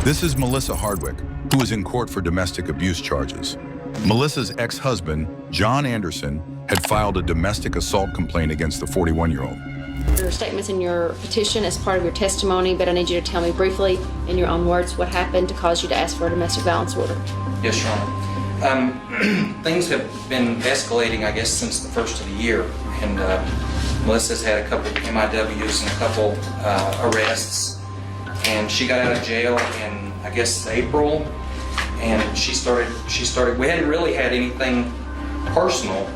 This is Melissa Hardwick, who is in court for domestic abuse charges. Melissa's ex-husband, John Anderson, had filed a domestic assault complaint against the 41-year-old. There are statements in your petition as part of your testimony, but I need you to tell me briefly, in your own words, what happened to cause you to ask for a domestic violence order. Yes, Your Honor. Things have been escalating, I guess, since the first of the year. And Melissa's had a couple MIWs and a couple arrests. And she got out of jail in, I guess, April. And she started, we hadn't really had anything personal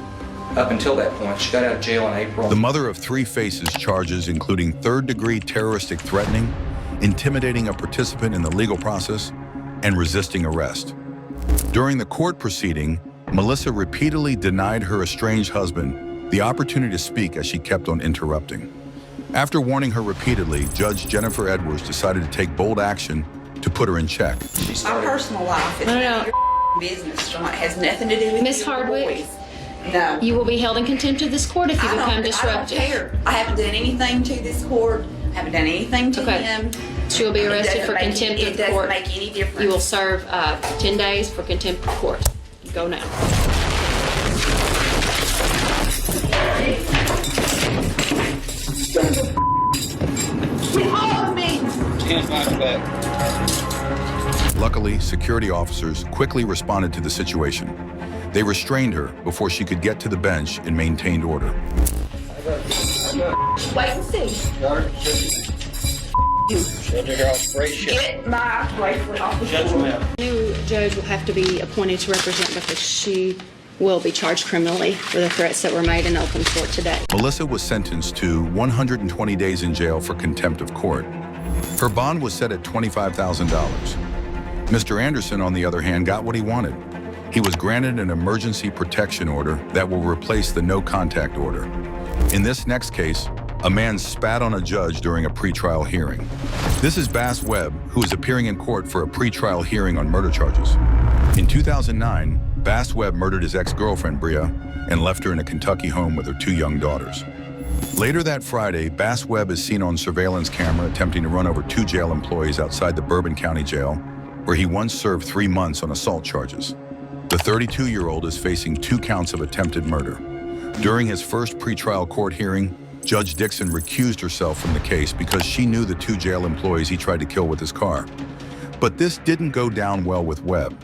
up until that point. She got out of jail in April. The mother of three faces charges including third-degree terroristic threatening, intimidating a participant in the legal process, and resisting arrest. During the court proceeding, Melissa repeatedly denied her estranged husband the opportunity to speak as she kept on interrupting. After warning her repeatedly, Judge Jennifer Edwards decided to take bold action to put her in check. My personal life is none of your business, John. It has nothing to do with Miss you Hardwick? boys. No. You will be held in contempt of this court if you become disruptive. I don't care. I haven't done anything to this court. I haven't done anything to him. She will be It arrested doesn't for make contempt any- of the court. It doesn't make any difference. You will serve 10 days for contempt of court. Go now. Get off of me! Luckily, security officers quickly responded to the situation. They restrained her before she could get to the bench and maintained order. Wait and see. Get my bracelet off the floor. A new judge will have to be appointed to represent because she will be charged criminally for the threats that were made in open court today. Melissa was sentenced to 120 days in jail for contempt of court. Her bond was set at $25,000. Mr. Anderson, on the other hand, got what he wanted. He was granted an emergency protection order that will replace the no contact order. In this next case, a man spat on a judge during a pretrial hearing. This is Bass Webb, who is appearing in court for a pretrial hearing on murder charges. In 2009, Bass Webb murdered his ex-girlfriend, Bria, and left her in a Kentucky home with her two young daughters. Later that Friday, Bass Webb is seen on surveillance camera attempting to run over two jail employees outside the Bourbon County Jail, where he once served 3 months on assault charges. The 32-year-old is facing 2 counts of attempted murder. During his first pretrial court hearing, Judge Dixon recused herself from the case because she knew the 2 jail employees he tried to kill with his car. But this didn't go down well with Webb.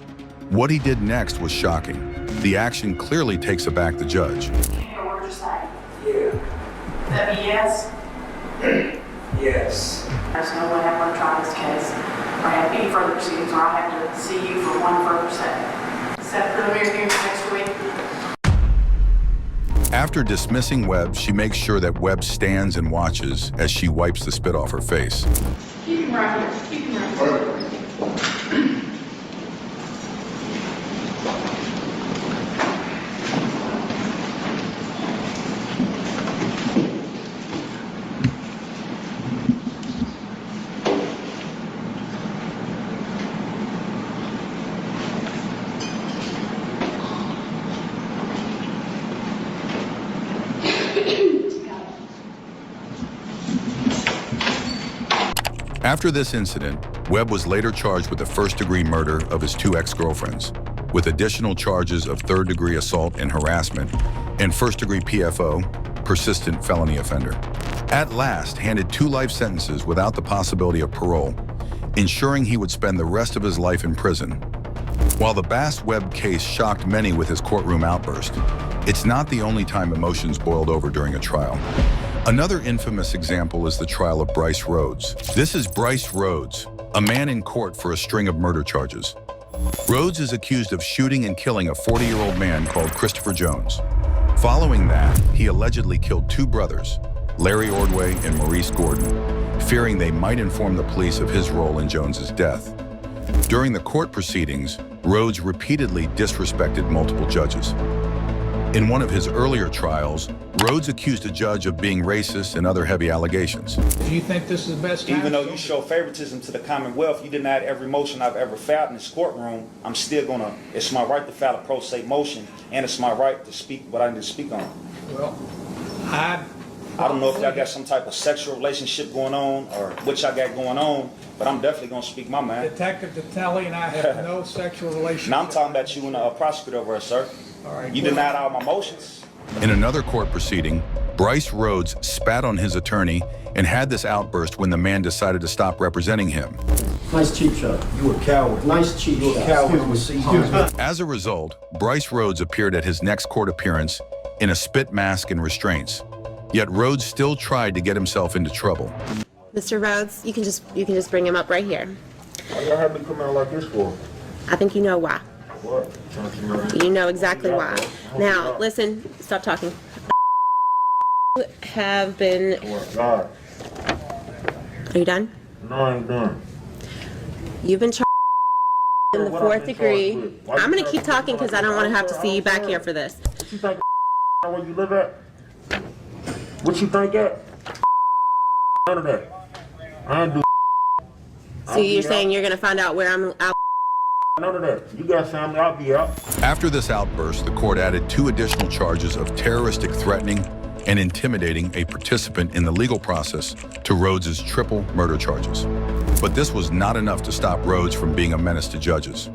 What he did next was shocking. The action clearly takes aback the judge. What would you say? Yeah. That be yes? Yes. There's no way I'm gonna try this case, or have any further proceedings, or I have to see you for one further step. Set preliminary hearing for next week. After dismissing Webb, she makes sure that Webb stands and watches as she wipes the spit off her face. Keep him right here, keep him right here. After this incident, Webb was later charged with the first-degree murder of his 2 ex-girlfriends, with additional charges of third-degree assault and harassment, and first-degree PFO, persistent felony offender. At last, handed 2 life sentences without the possibility of parole, ensuring he would spend the rest of his life in prison. While the Bass Webb case shocked many with his courtroom outburst, it's not the only time emotions boiled over during a trial. Another infamous example is the trial of Bryce Rhodes. This is Bryce Rhodes, a man in court for a string of murder charges. Rhodes is accused of shooting and killing a 40-year-old man called Christopher Jones. Following that, he allegedly killed 2 brothers, Larry Ordway and Maurice Gordon, fearing they might inform the police of his role in Jones's death. During the court proceedings, Rhodes repeatedly disrespected multiple judges. In one of his earlier trials, Rhodes accused a judge of being racist and other heavy allegations. Do you think this is the best time? Even though you show favoritism to the Commonwealth, you denied every motion I've ever filed in this courtroom. I'm still gonna, it's my right to file a pro se motion, and it's my right to speak what I need to speak on. Well, I I don't know if y'all got some type of sexual relationship going on or what y'all got going on, but I'm definitely gonna speak my mind. Detective Detelli and I have no sexual relationship. Now I'm talking about you and the prosecutor over there, sir. All right, You good. denied all my motions. In another court proceeding, Bryce Rhodes spat on his attorney and had this outburst when the man decided to stop representing him. Nice cheap shot. You a coward. Nice cheap shot. You a coward. As a result, Bryce Rhodes appeared at his next court appearance in a spit mask and restraints. Yet Rhodes still tried to get himself into trouble. Mr. Rhodes, you can just bring him up right here. Why y'all have me come out like this for? I think you know why. What? You know exactly why. Now, listen, stop talking. Have been. Oh my God. Are you done? No, I ain't done. You've been charged in the What fourth I've been degree. charged with? Why I'm you gonna keep charged talking with? because I don't want to have to see you back here for this. What you think where you live at? What you think at? None of that. I ain't do So you're saying you're gonna find out where I'm out? none of that. You got family, I'll be out. After this outburst, the court added 2 additional charges of terroristic threatening and intimidating a participant in the legal process to Rhodes' triple murder charges. But this was not enough to stop Rhodes from being a menace to judges.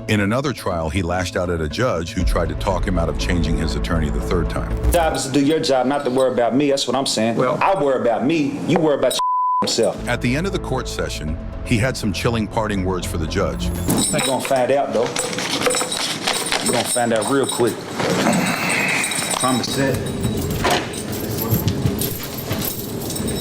In another trial, he lashed out at a judge who tried to talk him out of changing his attorney the 3rd time. Your job is to do your job, not to worry about me. That's what I'm saying. Well- I worry about me. You worry about yourself. At the end of the court session, he had some chilling parting words for the judge. You're gonna find out, though. You're gonna find out real quick. Promise that.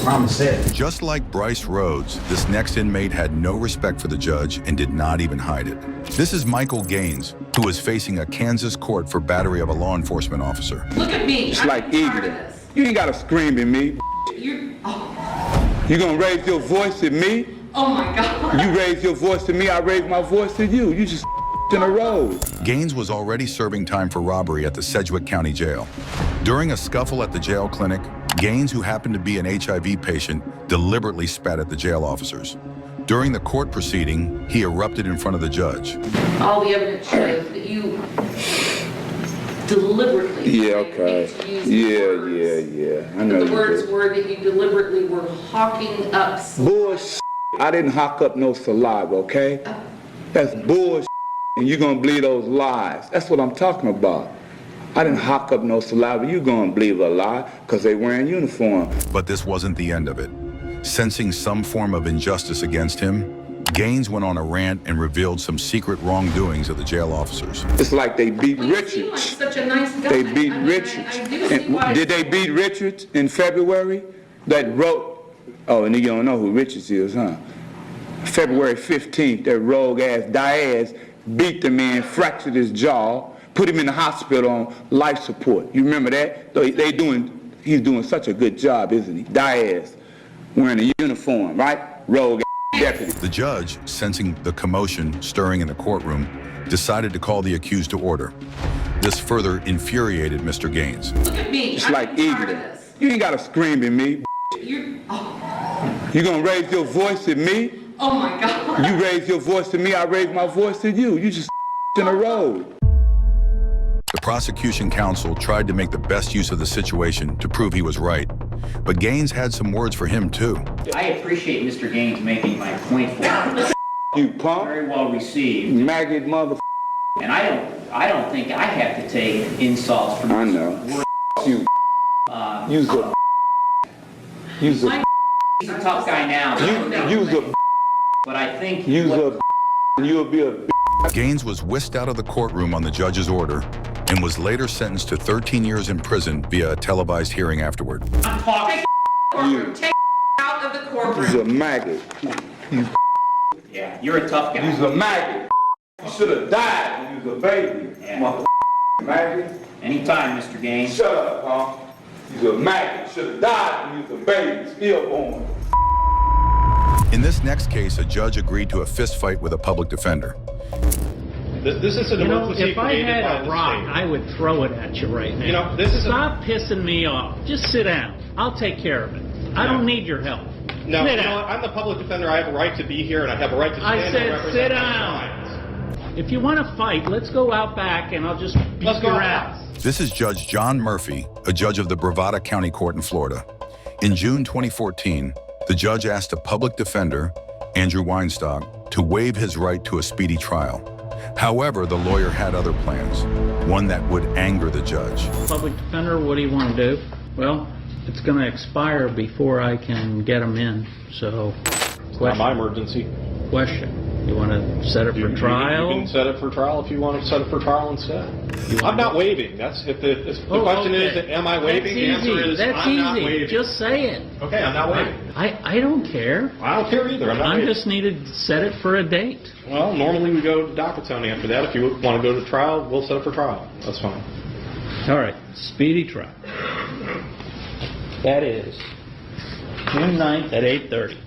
Promise that. Just like Bryce Rhodes, this next inmate had no respect for the judge and did not even hide it. This is Michael Gaines, who is facing a Kansas court for battery of a law enforcement officer. Look at me. It's like eating. You ain't gotta scream at me. You gonna raise your voice at me? Oh my God. You raise your voice to me, I raise my voice to you. You just in a row. Gaines was already serving time for robbery at the Sedgwick County Jail. During a scuffle at the jail clinic, Gaines, who happened to be an HIV patient, deliberately spat at the jail officers. During the court proceeding, he erupted in front of the judge. All the evidence shows that you deliberately. Yeah, okay. Yeah. I know The you words did. were that you deliberately were hawking up. Bullshit. I didn't hawk up no saliva, okay? That's bullshit. And you're gonna believe those lies. That's what I'm talking about. I didn't hawk up no saliva. You gonna believe a lie because they wearing uniform. But this wasn't the end of it. Sensing some form of injustice against him, Gaines went on a rant and revealed some secret wrongdoings of the jail officers. It's like they beat Well, you seem like Richards. such a nice guy. They beat I mean, Richards. I do see And why. did they beat Richards in February? That wrote, oh, and you don't know who Richards is, huh? February 15th, that rogue ass Diaz beat the man, fractured his jaw, put him in the hospital on life support. You remember that? He's doing such a good job, isn't he? Diaz, wearing a uniform, right? Rogue ass deputy. The judge, sensing the commotion stirring in the courtroom, decided to call the accused to order. This further infuriated Mr. Gaines. Look at me. It's I'm like in charge of eating. this. You ain't gotta scream at me. You gonna raise your voice at me? Oh my God. You raise your voice to me, I raise my voice to you. You just in a row. The prosecution counsel tried to make the best use of the situation to prove he was right. But Gaines had some words for him, too. I appreciate Mr. Gaines making my point for me. You punk, Very well received. maggot mother. And I don't think I have to take insults from I know. You. You's a. You's a. He's a tough guy now. You's a. But I think You's a. You'll be a. Gaines was whisked out of the courtroom on the judge's order and was later sentenced to 13 years in prison via a televised hearing afterward. I'm talking. Courtroom. Take out of the You's courtroom. a maggot. yeah, you're a tough guy. You's a maggot. You should have died when you was a baby. Yeah. Mother maggot. Anytime, Mr. Gaines. Shut up, huh? You's a maggot. Should have died when you was a baby, stillborn. In this next case, a judge agreed to a fist fight with a public defender. This is an emergency if I created had by a the rock, state. I would throw it at you right now. You know, this is Stop pissing me off. Just sit down. I'll take care of it. I don't need your help. No, sit you know down. what? I'm the public defender. I have a right to be here, and I have a right to stand I and said represent sit my down. clients. If you want to fight, let's go out back and I'll just beat Let's go your out. ass. This is Judge John Murphy, a judge of the Bravada County Court in Florida. In June 2014, the judge asked a public defender, Andrew Weinstock, to waive his right to a speedy trial. However, the lawyer had other plans, one that would anger the judge. Public defender, what do you want to do? Well, it's going to expire before I can get them in, so... It's not my emergency. Question. You want to set it for trial? You can set it for trial if you want to set it for trial instead. I'm not waiving. That's if the question is, am I waiving? The answer is, I'm not waiving. Just say it. Okay, I'm not waiving. I don't care. I don't care either. I just needed to set it for a date. Well, normally we go to docket zoning after that. If you want to go to trial, we'll set it for trial. That's fine. All right, speedy trial. That is June 9th at 8:30.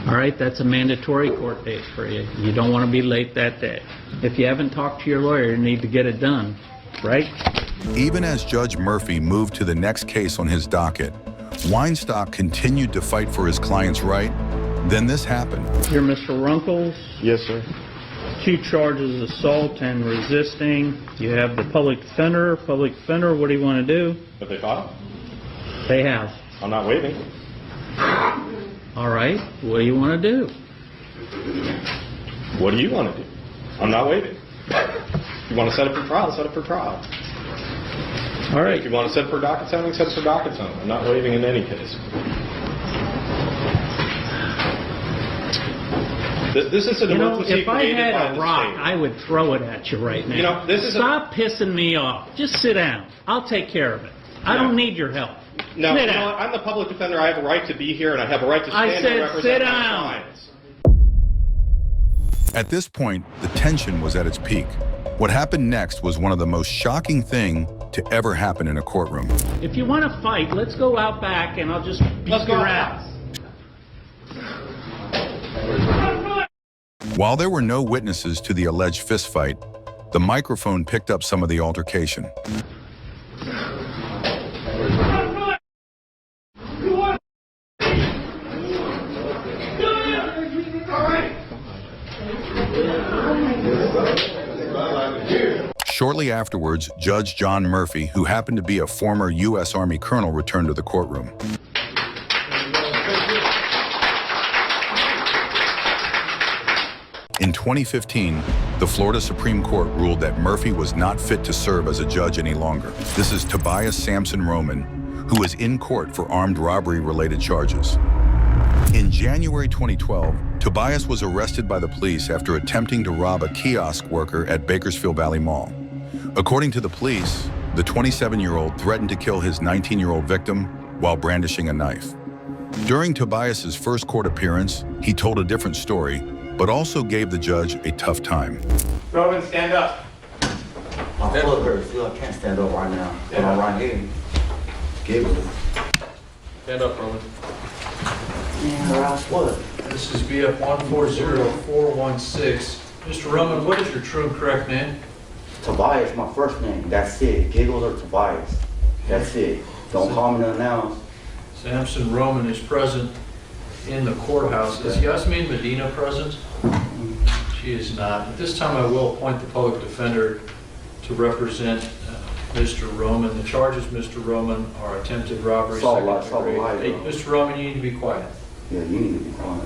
All right, that's a mandatory court date for you. You don't want to be late that day. If you haven't talked to your lawyer, you need to get it done, right? Even as Judge Murphy moved to the next case on his docket, Weinstock continued to fight for his client's right. Then this happened. You're Mr. Runkles? Yes, sir. 2 charges, assault and resisting. You have the public defender. Public defender, what do you want to do? Have they filed? They have. I'm not waiving. All right, what do you want to do? What do you want to do? I'm not waiving. If you want to set it for trial, set it for trial. All right. If you want to set it for docket zoning, set it for docket zoning. I'm not waiving in any case. This is an emergency if I created had by a the rock, state. I would throw it at you right now. You know, this is Stop pissing me off. Just sit down. I'll take care of it. I don't need your help. No, sit you know down. what? I'm the public defender. I have a right to be here, and I have a right to stand and represent sit my down. clients. At this point, the tension was at its peak. What happened next was one of the most shocking things to ever happen in a courtroom. If you want to fight, let's go out back and I'll just beat Let's go your out. ass. While there were no witnesses to the alleged fistfight, the microphone picked up some of the altercation. Shortly afterwards, Judge John Murphy, who happened to be a former U.S. Army colonel, returned to the courtroom. In 2015, the Florida Supreme Court ruled that Murphy was not fit to serve as a judge any longer. This is Tobias Sampson Roman, who was in court for armed robbery-related charges. In January 2012, Tobias was arrested by the police after attempting to rob a kiosk worker at Bakersfield Valley Mall. According to the police, the 27-year-old threatened to kill his 19-year-old victim while brandishing a knife. During Tobias's first court appearance, he told a different story, but also gave the judge a tough time. Roman, stand up. My foot hurts. Still, I can't stand up right now. Yeah. I'm right here. Giggling. Stand up, Roman. Yeah, what? This is BF 140416. Mr. Roman, what is your true and correct name? Tobias, my first name. That's it. Giggles or Tobias. That's it. Don't call me nothing else. Sampson Roman is present in the courthouse. Is Yasmin Medina present? She is not. At this time, I will appoint the public defender to represent Mr. Roman. The charges, Mr. Roman, are attempted robbery, second degree. Hey, Mr. Roman, you need to be quiet. Yeah, you need to be quiet.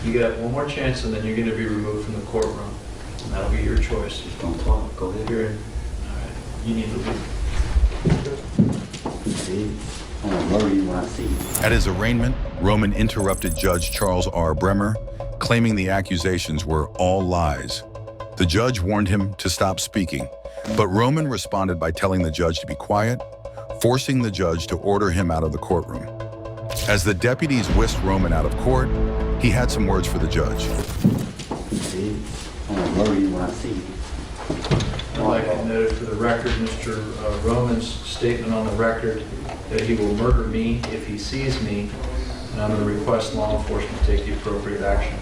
You got one more chance, and then you're going to be removed from the courtroom. And that'll be your choice. Just don't talk. Go ahead. You're in. All right. You need to leave. See? I'm going to murder you when I see you. At his arraignment, Roman interrupted Judge Charles R. Bremer, claiming the accusations were all lies. The judge warned him to stop speaking, but Roman responded by telling the judge to be quiet, forcing the judge to order him out of the courtroom. As the deputies whisked Roman out of court, he had some words for the judge. See? I'm going to murder you when I see you. I'd like to note for the record, Mr. Roman's statement on the record that he will murder me if he sees me, and I'm going to request law enforcement to take the appropriate action.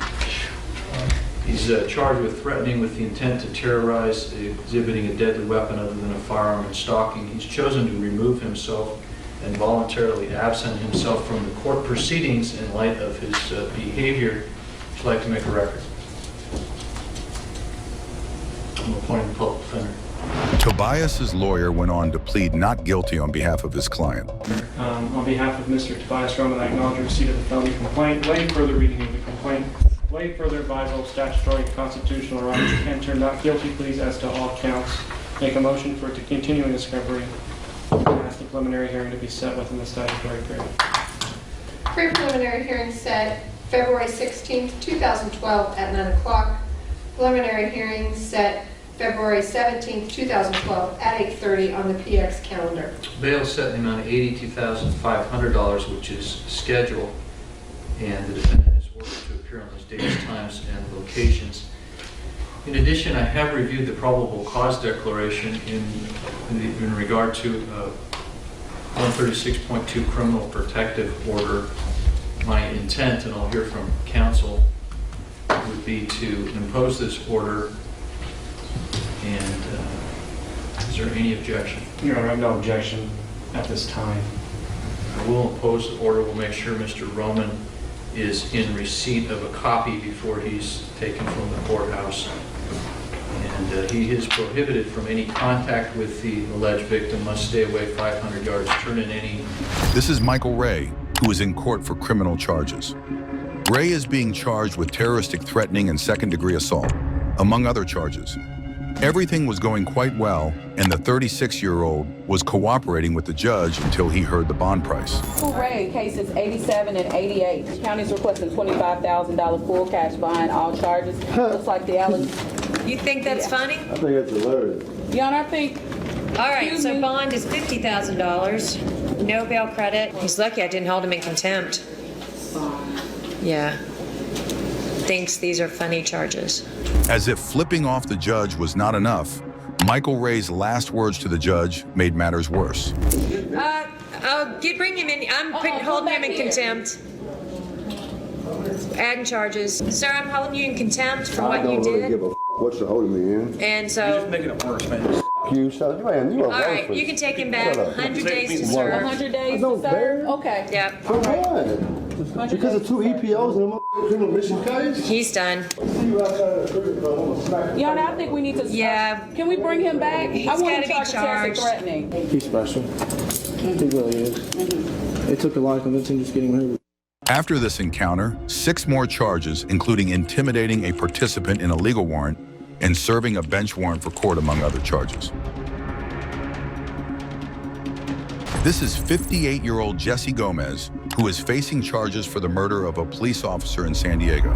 He's charged with threatening with the intent to terrorize, exhibiting a deadly weapon other than a firearm, and stalking. He's chosen to remove himself and voluntarily absent himself from the court proceedings in light of his behavior. Would you like to make a record? I'm appointing the public defender. Tobias's lawyer went on to plead not guilty on behalf of his client. On behalf of Mr. Tobias Roman, I acknowledge receipt of the felony complaint, waive further reading of the complaint, waive further advisal of statutory and constitutional rights, enter not guilty pleas as to all counts, make a motion for it to continue in discovery, and ask the preliminary hearing to be set within the statutory period. Pre-preliminary hearing set February 16th, 2012 at 9 o'clock. Preliminary hearing set February 17th, 2012 at 8:30 on the PX calendar. Bail set in the amount of $82,500, which is scheduled, and the defendant is ordered to appear on those dates, times, and locations. In addition, I have reviewed the probable cause declaration in regard to 136.2 criminal protective order. My intent, and I'll hear from counsel, would be to impose this order. And is there any objection? Your Honor, I have no objection at this time. I will impose the order. We'll make sure Mr. Roman is in receipt of a copy before he's taken from the courthouse. And he is prohibited from any contact with the alleged victim, must stay away 500 yards, turn in any... This is Michael Ray, who is in court for criminal charges. Ray is being charged with terroristic threatening and second-degree assault, among other charges. Everything was going quite well, and the 36-year-old was cooperating with the judge until he heard the bond price. Ray, cases 87 and 88. County's requesting $25,000 full cash behind all charges. Looks like the You think that's funny? I think that's hilarious. Your Honor, I think... All right, so bond is $50,000. No bail credit. He's lucky I didn't hold him in contempt. Yeah. Thinks these are funny charges. As if flipping off the judge was not enough, Michael Ray's last words to the judge made matters worse. Bring him in. I'm holding him in contempt. Adding charges. Sir, I'm holding you in contempt for what you did. Give a what you're holding me in. And so... You're just making it worse, man. You shut man, you are all right, you can take him back. 100 days to serve. 100 days to serve? Okay. Yep. For what? Because of 2 EPOs and a criminal mission case? He's done. Your Honor, I think we need to... Yeah. Can we bring him back? He's I want gotta to be charge charged. threatening. He's special. He really is. It took a lot of convincing just getting him here. After this encounter, 6 more charges, including intimidating a participant in a legal warrant and serving a bench warrant for court, among other charges. This is 58-year-old Jesse Gomez, who is facing charges for the murder of a police officer in San Diego.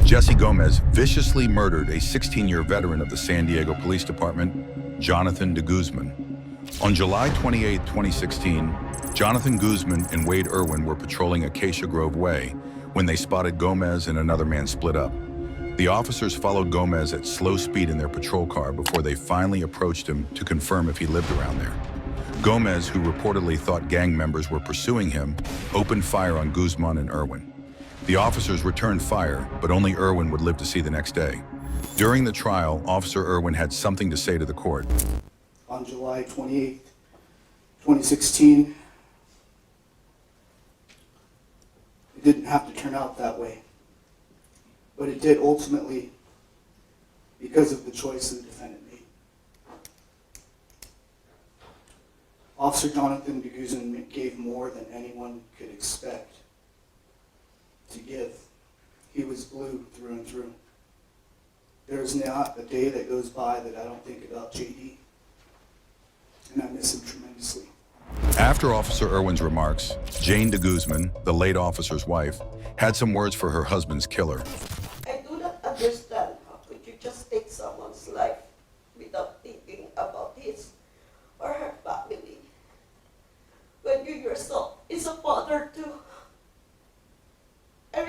Jesse Gomez viciously murdered a 16-year veteran of the San Diego Police Department, Jonathan de Guzman. On July 28, 2016, Jonathan Guzman and Wade Irwin were patrolling Acacia Grove Way when they spotted Gomez and another man split up. The officers followed Gomez at slow speed in their patrol car before they finally approached him to confirm if he lived around there. Gomez, who reportedly thought gang members were pursuing him, opened fire on Guzman and Irwin. The officers returned fire, but only Irwin would live to see the next day. During the trial, Officer Irwin had something to say to the court. On July 28, 2016, it didn't have to turn out that way, but it did ultimately because of the choice the defendant made. Officer Jonathan de Guzman gave more than anyone could expect to give. He was blue through and through. There's not a day that goes by that I don't think about JD, and I miss him tremendously. After Officer Irwin's remarks, Jane de Guzman, the late officer's wife, had some words for her husband's killer. I do not understand how could you just take someone's life without thinking about his or her family. When you yourself is a father too. I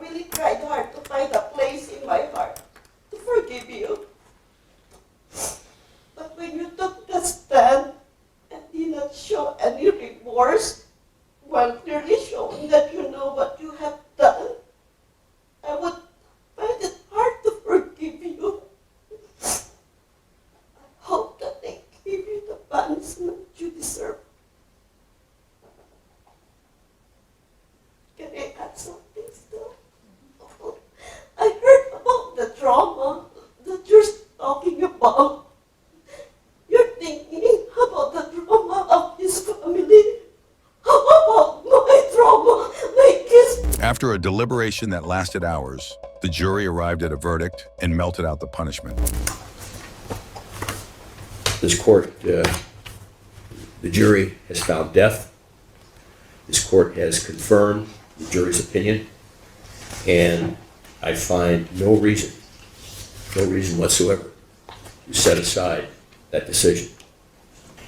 really tried hard to find a place in my heart to forgive you. But when you took the stand and did not show any remorse, while clearly showing that you know what you have done, I would find it hard to forgive you. I hope that they give you the punishment you deserve. Can I add something still? I heard about the trauma that you're talking about. After a deliberation that lasted hours, the jury arrived at a verdict and melted out the punishment. This court, the jury has found death. This court has confirmed the jury's opinion, and I find no reason whatsoever to set aside that decision.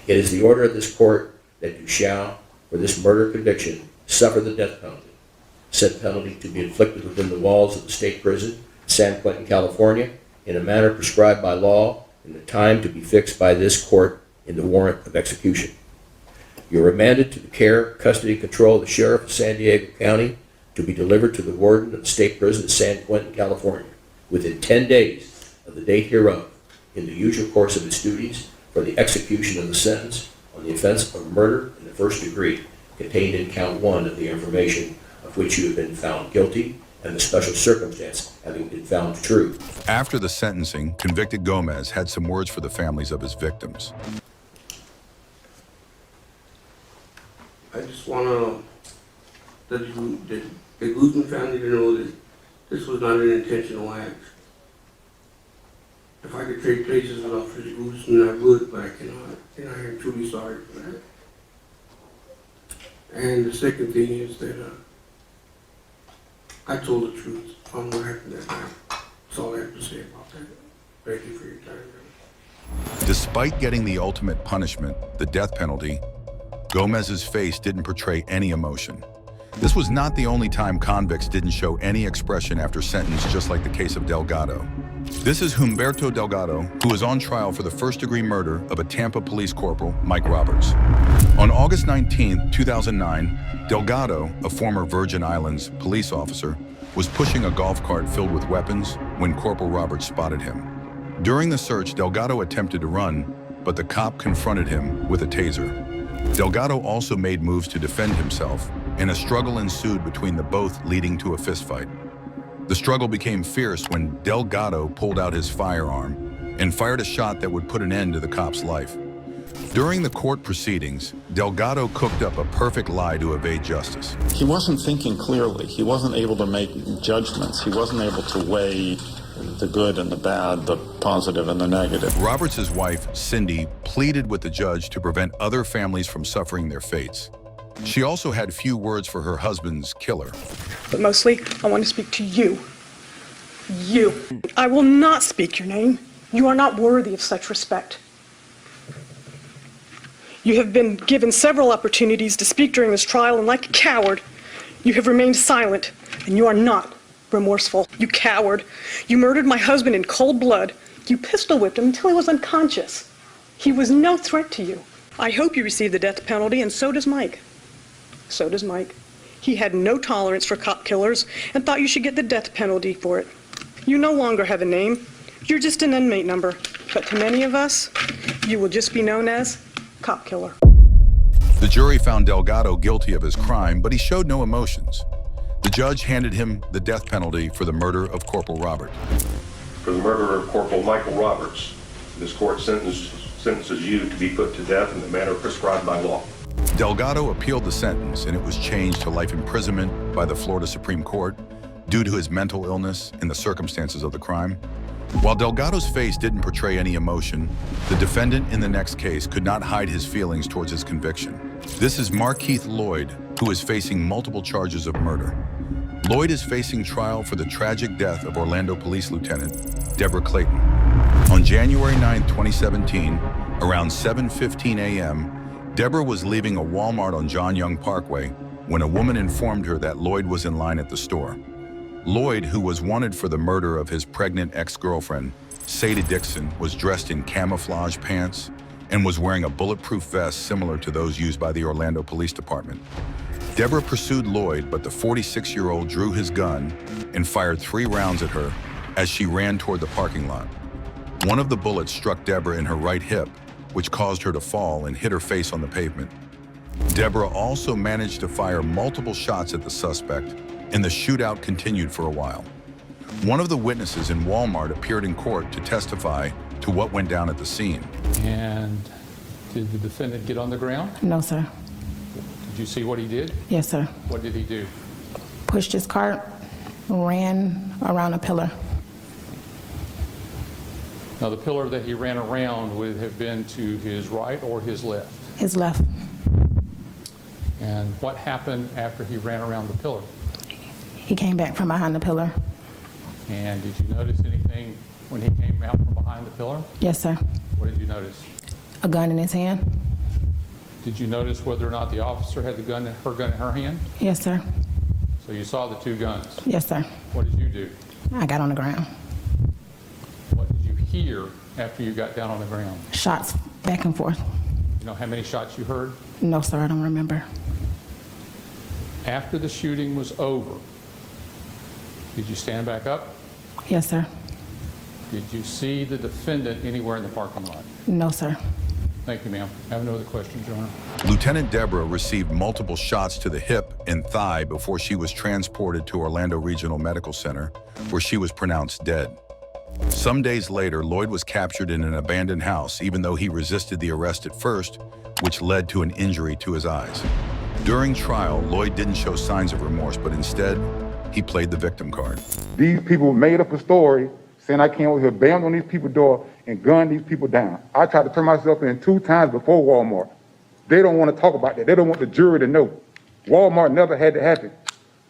It is the order of this court that you shall, for this murder conviction, suffer the death penalty. Said penalty to be inflicted within the walls of the state prison, San Quentin, California, in a manner prescribed by law, in the time to be fixed by this court in the warrant of execution. You are remanded to the care, custody, and control of the Sheriff of San Diego County to be delivered to the warden of the state prison of San Quentin, California, within 10 days of the date hereof, in the usual course of its duties, for the execution of the sentence on the offense of murder in the first degree, contained in count 1 of the information of which you have been found guilty, and the special circumstance having been found true. After the sentencing, convicted Gomez had some words for the families of his victims. I just want the Guzman family to know that this was not an intentional act. If I could trade places with Officer Guzman, I would, but I cannot, and I am truly sorry for that. And the second thing is that I told the truth on what happened that night. That's all I have to say about that. Thank you for your time. Despite getting the ultimate punishment, the death penalty, Gomez's face didn't portray any emotion. This was not the only time convicts didn't show any expression after sentence, just like the case of Delgado. This is Humberto Delgado, who was on trial for the first-degree murder of a Tampa police corporal, Mike Roberts. On August 19, 2009, Delgado, a former Virgin Islands police officer, was pushing a golf cart filled with weapons when Corporal Roberts spotted him. During the search, Delgado attempted to run, but the cop confronted him with a taser. Delgado also made moves to defend himself, and a struggle ensued between the both, leading to a fistfight. The struggle became fierce when Delgado pulled out his firearm and fired a shot that would put an end to the cop's life. During the court proceedings, Delgado cooked up a perfect lie to evade justice. He wasn't thinking clearly. He wasn't able to make judgments. He wasn't able to weigh the good and the bad, the positive and the negative. Roberts' wife, Cindy, pleaded with the judge to prevent other families from suffering their fates. She also had few words for her husband's killer. But mostly, I want to speak to you. You. I will not speak your name. You are not worthy of such respect. You have been given several opportunities to speak during this trial, and like a coward, you have remained silent, and you are not remorseful. You coward. You murdered my husband in cold blood. You pistol whipped him until he was unconscious. He was no threat to you. I hope you receive the death penalty, and so does Mike. So does Mike. He had no tolerance for cop killers and thought you should get the death penalty for it. You no longer have a name. You're just an inmate number. But to many of us, you will just be known as cop killer. The jury found Delgado guilty of his crime, but he showed no emotions. The judge handed him the death penalty for the murder of Corporal Robert. For the murder of Corporal Michael Roberts, this court sentences you to be put to death in the manner prescribed by law. Delgado appealed the sentence, and it was changed to life imprisonment by the Florida Supreme Court due to his mental illness and the circumstances of the crime. While Delgado's face didn't portray any emotion, the defendant in the next case could not hide his feelings towards his conviction. This is Markeith Lloyd, who is facing multiple charges of murder. Lloyd is facing trial for the tragic death of Orlando Police Lieutenant Deborah Clayton. On January 9, 2017, around 7:15 a.m., Deborah was leaving a Walmart on John Young Parkway when a woman informed her that Lloyd was in line at the store. Lloyd, who was wanted for the murder of his pregnant ex-girlfriend, Sadie Dixon, was dressed in camouflage pants and was wearing a bulletproof vest similar to those used by the Orlando Police Department. Deborah pursued Lloyd, but the 46-year-old drew his gun and fired 3 rounds at her as she ran toward the parking lot. One of the bullets struck Deborah in her right hip, which caused her to fall and hit her face on the pavement. Deborah also managed to fire multiple shots at the suspect, and the shootout continued for a while. One of the witnesses in Walmart appeared in court to testify to what went down at the scene. And did the defendant get on the ground? No, sir. Did you see what he did? Yes, sir. What did he do? pushed his cart, ran around a pillar. Now, the pillar that he ran around would have been to his right or his left? His left. And what happened after he ran around the pillar? He came back from behind the pillar. And did you notice anything when he came out from behind the pillar? Yes, sir. What did you notice? A gun in his hand. Did you notice whether or not the officer had her gun in her hand? Yes, sir. So you saw the two guns? Yes, sir. What did you do? I got on the ground. What did you hear after you got down on the ground? Shots back and forth. You know how many shots you heard? No, sir, I don't remember. After the shooting was over, did you stand back up? Yes, sir. Did you see the defendant anywhere in the parking lot? No, sir. Thank you, ma'am. I have no other questions, Your Honor. Lieutenant Deborah received multiple shots to the hip and thigh before she was transported to Orlando Regional Medical Center, where she was pronounced dead. Some days later, Lloyd was captured in an abandoned house, even though he resisted the arrest at first, which led to an injury to his eyes. During trial, Lloyd didn't show signs of remorse, but instead, he played the victim card. These people made up a story saying I came over here, banged on these people's door, and gunned these people down. I tried to turn myself in 2 times before Walmart. They don't want to talk about that. They don't want the jury to know. Walmart never had to happen.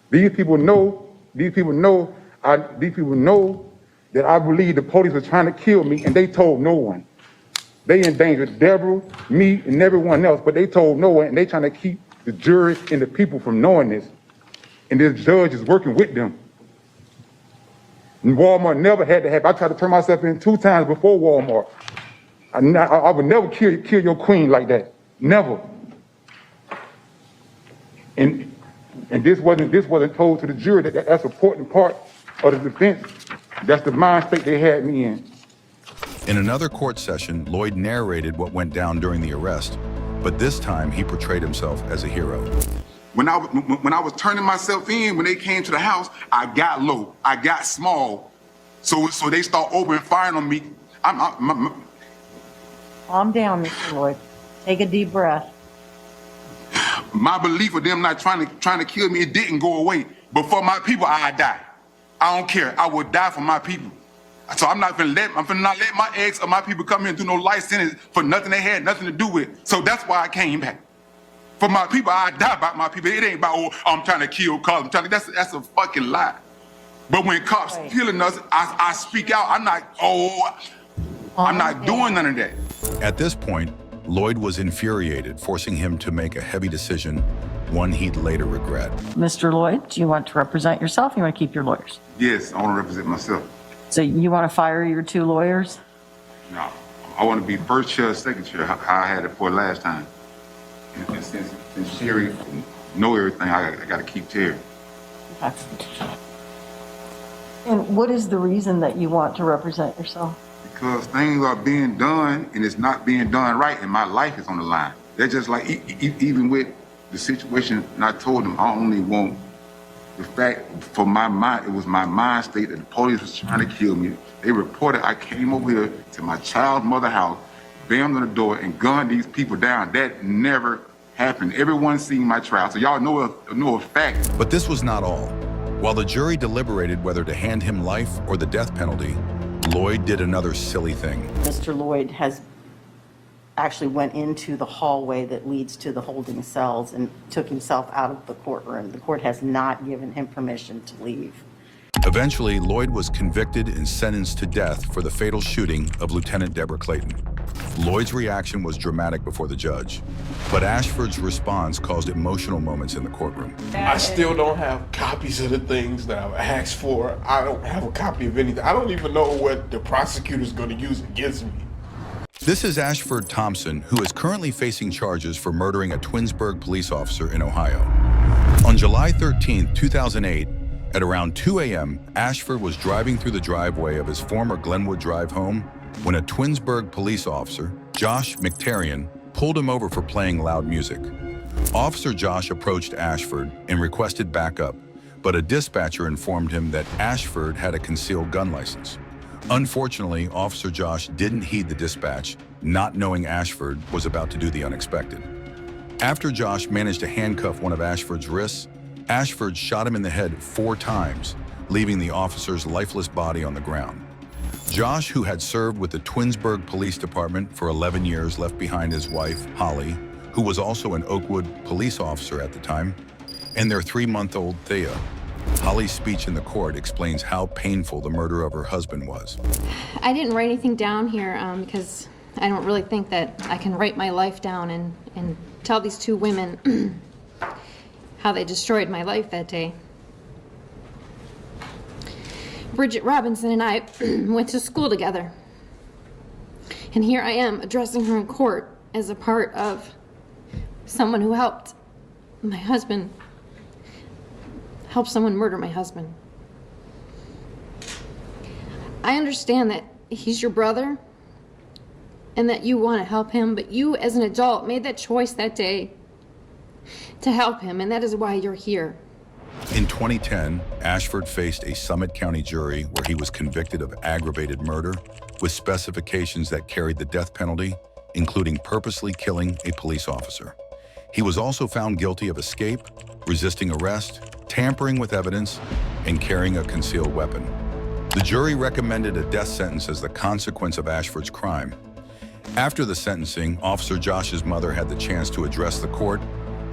These people know that I believe the police were trying to kill me, and they told no one. They endangered Deborah, me, and everyone else, but they told no one, and they trying to keep the jury and the people from knowing this. And this judge is working with them. And Walmart never had to happen. I tried to turn myself in 2 times before Walmart. I would never kill your queen like that. Never. And this wasn't told to the jury that that's an important part of the defense. That's the mind state they had me in. In another court session, Lloyd narrated what went down during the arrest, but this time he portrayed himself as a hero. When I was turning myself in, when they came to the house, I got low, I got small. So they start opening fire on me. Calm down, Mr. Lloyd. Take a deep breath. My belief of them not trying to kill me, it didn't go away. But for my people, I die. I don't care. I would die for my people. So I'm not gonna let my ex or my people come here and do no life sentence for nothing they had nothing to do with. So that's why I came back. For my people, I die about my people. It ain't about, oh, I'm trying to kill cops. That's a fucking lie. But when cops killing us, I speak out. I'm not doing none of that. At this point, Lloyd was infuriated, forcing him to make a heavy decision, one he'd later regret. Mr. Lloyd, do you want to represent yourself or you want to keep your lawyers? Yes, I want to represent myself. So you want to fire your 2 lawyers? No, I want to be first chair, second chair, how I had it for last time. And since Sherry know everything, I got to keep Terry. Okay. And what is the reason that you want to represent yourself? Because things are being done and it's not being done right, and my life is on the line. They're just like, even with the situation, and I told them I only want the fact for my mind, it was my mind state that the police was trying to kill me. They reported I came over here to my child's mother's house, banged on the door, and gunned these people down. That never happened. Everyone's seen my trial, so y'all know a fact. But this was not all. While the jury deliberated whether to hand him life or the death penalty, Lloyd did another silly thing. Mr. Lloyd has actually went into the hallway that leads to the holding cells and took himself out of the courtroom. The court has not given him permission to leave. Eventually, Lloyd was convicted and sentenced to death for the fatal shooting of Lieutenant Deborah Clayton. Lloyd's reaction was dramatic before the judge, but Ashford's response caused emotional moments in the courtroom. I still don't have copies of the things that I've asked for. I don't have a copy of anything. I don't even know what the prosecutor's going to use against me. This is Ashford Thompson, who is currently facing charges for murdering a Twinsburg police officer in Ohio. On July 13, 2008, at around 2 a.m., Ashford was driving through the driveway of his former Glenwood Drive home when a Twinsburg police officer, Josh McTarian, pulled him over for playing loud music. Officer Josh approached Ashford and requested backup, but a dispatcher informed him that Ashford had a concealed gun license. Unfortunately, Officer Josh didn't heed the dispatch, not knowing Ashford was about to do the unexpected. After Josh managed to handcuff one of Ashford's wrists, Ashford shot him in the head 4 times, leaving the officer's lifeless body on the ground. Josh, who had served with the Twinsburg Police Department for 11 years, left behind his wife, Holly, who was also an Oakwood police officer at the time, and their 3-month-old Thea. Holly's speech in the court explains how painful the murder of her husband was. I didn't write anything down here because I don't really think that I can write my life down and tell these 2 women how they destroyed my life that day. Bridget Robinson and I went to school together. And here I am addressing her in court as a part of someone who helped my husband, help someone murder my husband. I understand that he's your brother and that you want to help him, but you as an adult made that choice that day to help him, and that is why you're here. In 2010, Ashford faced a Summit County jury where he was convicted of aggravated murder with specifications that carried the death penalty, including purposely killing a police officer. He was also found guilty of escape, resisting arrest, tampering with evidence, and carrying a concealed weapon. The jury recommended a death sentence as the consequence of Ashford's crime. After the sentencing, Officer Josh's mother had the chance to address the court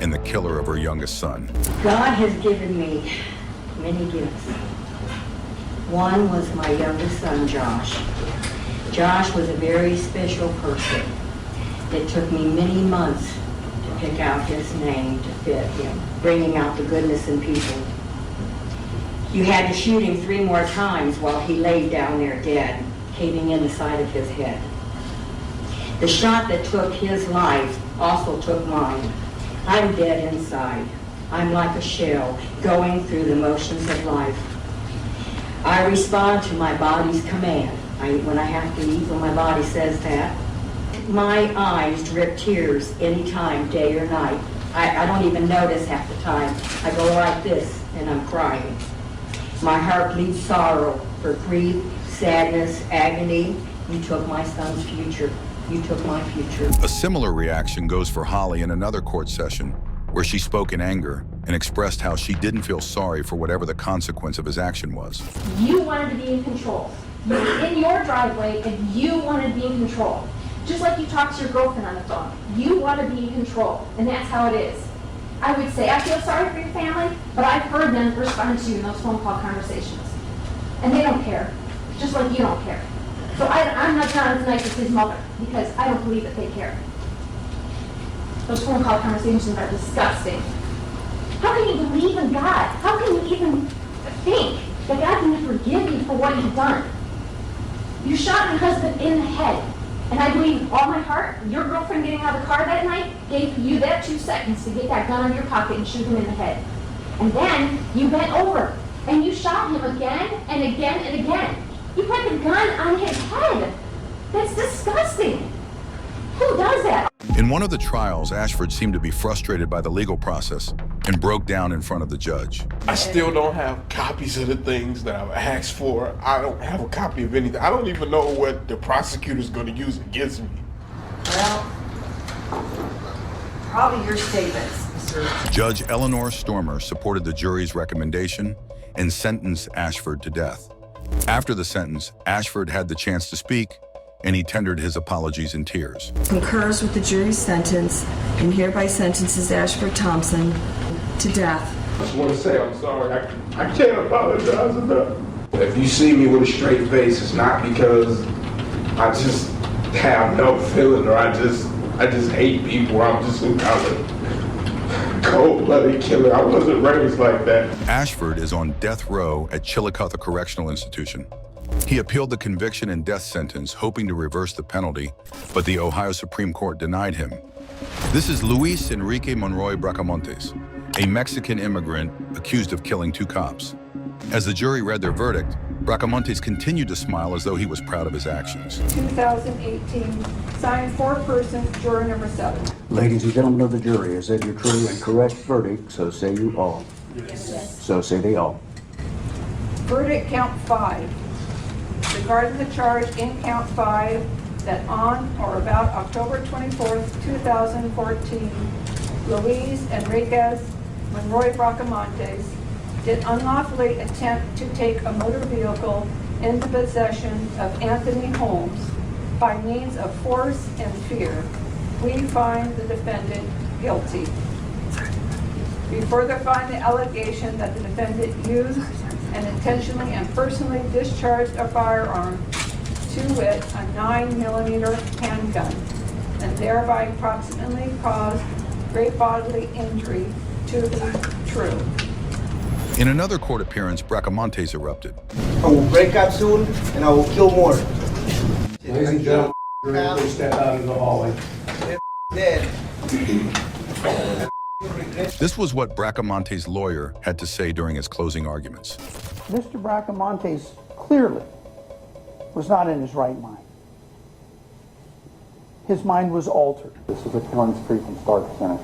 and the killer of her youngest son. God has given me many gifts. One was my youngest son, Josh. Josh was a very special person. It took me many months to pick out his name to fit him, bringing out the goodness in people. You had to shoot him 3 more times while he laid down there dead, caving in the side of his head. The shot that took his life also took mine. I'm dead inside. I'm like a shell going through the motions of life. I respond to my body's command. When I have to eat, when my body says that. My eyes drip tears anytime, day or night. I don't even notice half the time. I go like this and I'm crying. My heart bleeds sorrow for grief, sadness, agony. You took my son's future. You took my future. A similar reaction goes for Holly in another court session, where she spoke in anger and expressed how she didn't feel sorry for whatever the consequence of his action was. You wanted to be in control. You were in your driveway and you wanted to be in control. Just like you talk to your girlfriend on the phone. You want to be in control, and that's how it is. I would say, I feel sorry for your family, but I've heard them respond to you in those phone call conversations. And they don't care, just like you don't care. So I'm not as nice as his mother, because I don't believe that they care. Those phone call conversations are disgusting. How can you believe in God? How can you even think that God can forgive you for what you've done? You shot my husband in the head, and I believe with all my heart, your girlfriend getting out of the car that night gave you that 2 seconds to get that gun out of your pocket and shoot him in the head. And then you bent over, and you shot him again and again and again. You put the gun on his head. That's disgusting. Who does that? In one of the trials, Ashford seemed to be frustrated by the legal process and broke down in front of the judge. I still don't have copies of the things that I've asked for. I don't have a copy of anything. I don't even know what the prosecutor's going to use against me. Well, probably your statements, sir. Judge Eleanor Stormer supported the jury's recommendation and sentenced Ashford to death. After the sentence, Ashford had the chance to speak, and he tendered his apologies in tears. Concurs with the jury's sentence and hereby sentences Ashford Thompson to death. I just want to say I'm sorry. I can't apologize enough. If you see me with a straight face, it's not because I just have no feeling or I just hate people. I'm just some kind of cold-blooded killer. I wasn't raised like that. Ashford is on death row at Chillicothe Correctional Institution. He appealed the conviction and death sentence, hoping to reverse the penalty, but the Ohio Supreme Court denied him. This is Luis Enrique Monroy Bracamontes, a Mexican immigrant accused of killing 2 cops. As the jury read their verdict, Bracamontes continued to smile as though he was proud of his actions. 2018, signed 4 persons, juror number 7. Ladies and gentlemen of the jury, is that your true and correct verdict? So say you all. Yes. So say they all. Verdict count 5. Regarding the charge in count 5 that on or about October 24th, 2014, Luis Enriquez when Roy Bracamontes did unlawfully attempt to take a motor vehicle into possession of Anthony Holmes by means of force and fear, we find the defendant guilty. We further find the allegation that the defendant used and intentionally and personally discharged a firearm, to wit, a 9mm handgun, and thereby approximately caused great bodily injury to the true. In another court appearance, Bracamontes erupted. I will break out soon, and I will kill more. Ladies and gentlemen, you're able to step out into the hallway. Dead. This was what Bracamontes' lawyer had to say during his closing arguments. Mr. Bracamontes clearly was not in his right mind. His mind was altered. This is a killing spree from start to finish.